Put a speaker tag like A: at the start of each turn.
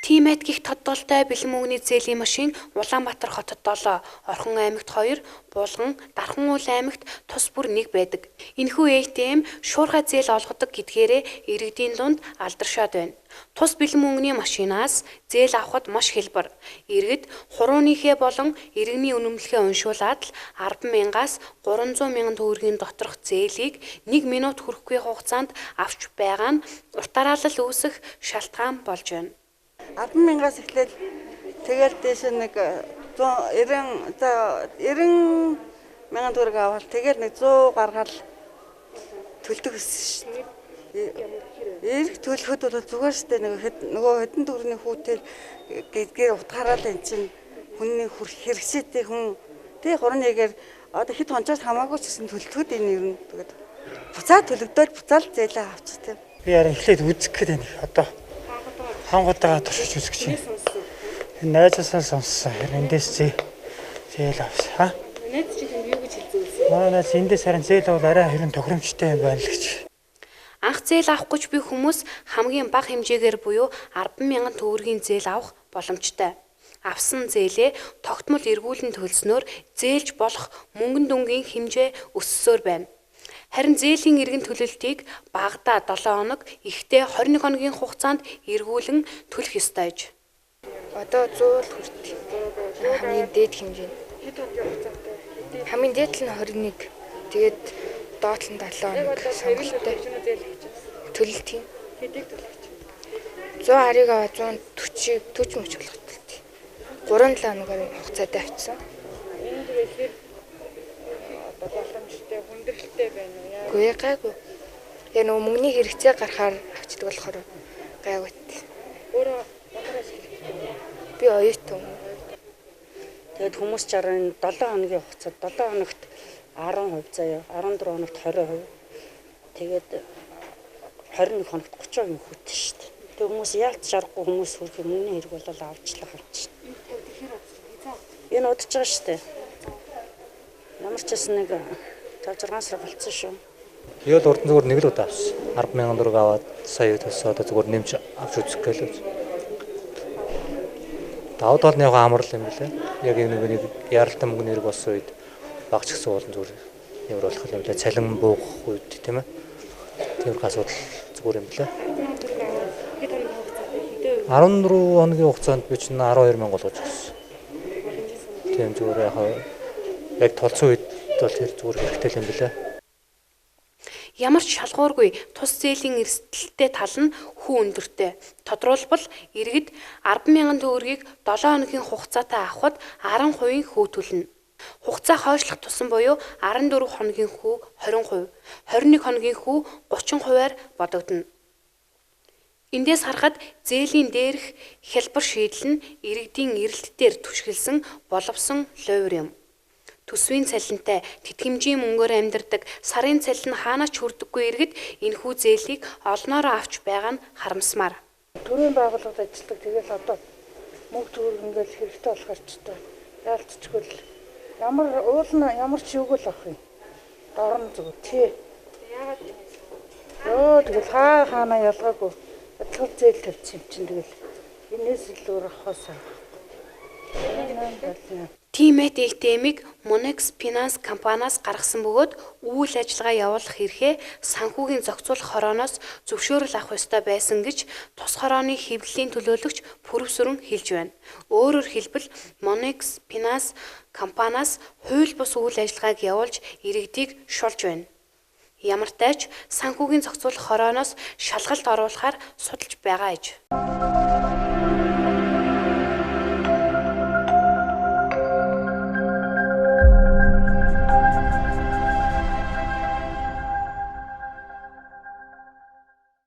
A: Тимэт гих тодголтой бэлэн мөнгөний зээлийн машин Улаанбаатар хотод 7, Орхон аймагт 2, Булган, Дархан уул аймагт тус бүр 1 байдаг. Энэхүү ATM шуурхай зээл олгодог гэдгээрээ иргэдийн дунд алдаршаад байна. Тус бэлэн мөнгөний машинаас зээл авахд маш хялбар. Иргэд хурууныхээ болон иргэний үнэмлэхээ уншуулад л 10,000-аас 300,000 төгрөгийн доторх зээлийг 1 минут хүрэхгүй хугацаанд авч байгаа нь утааралал үүсэх шалтгаан болж байна.
B: 10,000-аас эхлээд тэгэл дээш нэг 90,000 төгрөг аваад тэгэл нэг 100 гаргаад төлдөг гэсэн шүү дээ. Ирэх төлөхөд бол зүгээр шүү дээ. Нөгөө хэдэн төгрөгийн хүүтэй гэдгээр утгаараа л эн чинь хүний хэрэгцээтэй хүн тэг 31-ээр одоо хэд хончоос хамаагүй ч гэсэн төлөвлөхөд энэ ер нь тэгээд буцаа төлөгдөөл буцаал зээлээ авчих тийм.
C: Би яран эхлээд үзэх гээд байна. Одоо хангуудаа туршиж үзэх чинь. Энэ найзаасаа сонссон. Эндээс зээл авсан.
A: Найз чинь юу гэж хэлсэн вэ?
C: Манайс эндээс харин зээл бол арай хэрэн тохиромжтой юм байна л гэж.
A: Анх зээл авах гэж буй хүмүүс хамгийн бага хэмжээгээр буюу 10,000 төгрөгийн зээл авах боломжтой. Авсан зээлээ тогтмол эргүүлэн төлснөөр зээлж болох мөнгөн дүнгийн хэмжээ өссөөр байна. Харин зээлийн эргэн төлөлтийг багадаа 7 хоног, ихтэй 21 хоногийн хугацаанд эргүүлэн төлөх ёстой гэж.
D: Одоо 100 л хүртээ. Хамгийн дээд хэмжээ.
B: Хэд хоногийн хугацаатай?
D: Хамгийн дээд нь 21. Тэгээд доод нь 7 хоног сонголттой. Төлөлт юм.
B: Хэдийг төлөх чинь?
D: 100 харийг аваад 140 40 болох төлөлт. 3-7 хоногоор хугацаатай авчихсан.
B: Энэ тэгэхээр одоо боломжтой хүндрэлтэй байна уу?
D: Гүй гайгүй. Яг нөгөө мөнгөний хэрэгцээ гарахаар авчдаг болохоор гайгүй.
B: Өөрөө бодороос хэрэгтэй.
D: Би оюутан.
E: Тэгэд хүмүүс чараа 7 хоногийн хугацаанд 7 хоногт 10% заяа, 14 хоногт 20%. Тэгээд 21 хоногт 30% хүүтэй шүү дээ. Тэг хүмүүс яалт шарахгүй хүмүүс хүрэх мөнгөний хэрэг болол авчлах харж шүү дээ. Энэ удаж байгаа шүү дээ. Ямар ч гэсэн нэг 5-6 сар болцсон шүү.
F: Тэгэл урд нь зүгээр нэг л удаа авсан. 10,000 төгрөг аваад сая төсөө одоо зүгээр нэмж авч үзэх гэлээ. Давд бол нэг амар л юм лээ. Яг нэг яралтай мөнгөний хэрэг болсон үед багч гэсэн уулын зүгээр ямар болох юм лээ. Цалин буух үед тийм ээ. Тэр асуудал зүгээр юм лээ. 14 хоногийн хугацаанд би чинь 12,000 болгож авсан. Тийм зүгээр яг толцсон үед бол тэр зүгээр хэрэгтэй юм билээ.
A: Ямар ч шалгуургүй тус зээлийн эрсдэлтэй тал нь хүү өндөртэй. Тодорхойлбол иргэд 10,000 төгрөгийг 7 хоногийн хугацаатай авахд 10% хүү төлнө. Хугацаа хойшлох тусам буюу 14 хоногийн хүү 20%, 21 хоногийн хүү 30%-аар бодогдно. Эндээс харахад зээлийн дээрх хялбар шийдэл нь иргэдийн эрэлт дээр түшгэлсэн боловсон лойвор юм. Төсвийн цалинтай тэтгэмжийн мөнгөөр амьдардаг сарын цалин хаанаач хүрдэггүй иргэд энэхүү зээлийг олноороо авч байгаа нь харамсмаар.
B: Төрийн байгууллагад ажилладаг тэгэл одоо мөнгө төгрөг ингээл хэрэгтэй болохоор ч та яалтчгүй л ямар уул нь ямар ч юуг л авах юм. Дорн зүг тий. Яагаад ёо тэгэл хаана ялгаагүй адилхан зээл тавьчих юм чинь тэгэл энэс илүү авахаас
A: Тимэт ATM-ийг Monex Finance компаниас гаргасан бөгөөд үйл ажиллагаа явуулах эрхээ санхүүгийн зохицуулах хорооноос зөвшөөрөл авах ёстой байсан гэж тус хорооны хэвлэлийн төлөөлөгч Пүрэвсүрэн хэлж байна. Өөрөөр хэлбэл Monex Finance компаниас хууль бус үйл ажиллагааг явуулж иргэдийг шулж байна. Ямар ч санхүүгийн зохицуулах хорооноос шалгалт оруулахаар судалж байгаа аж.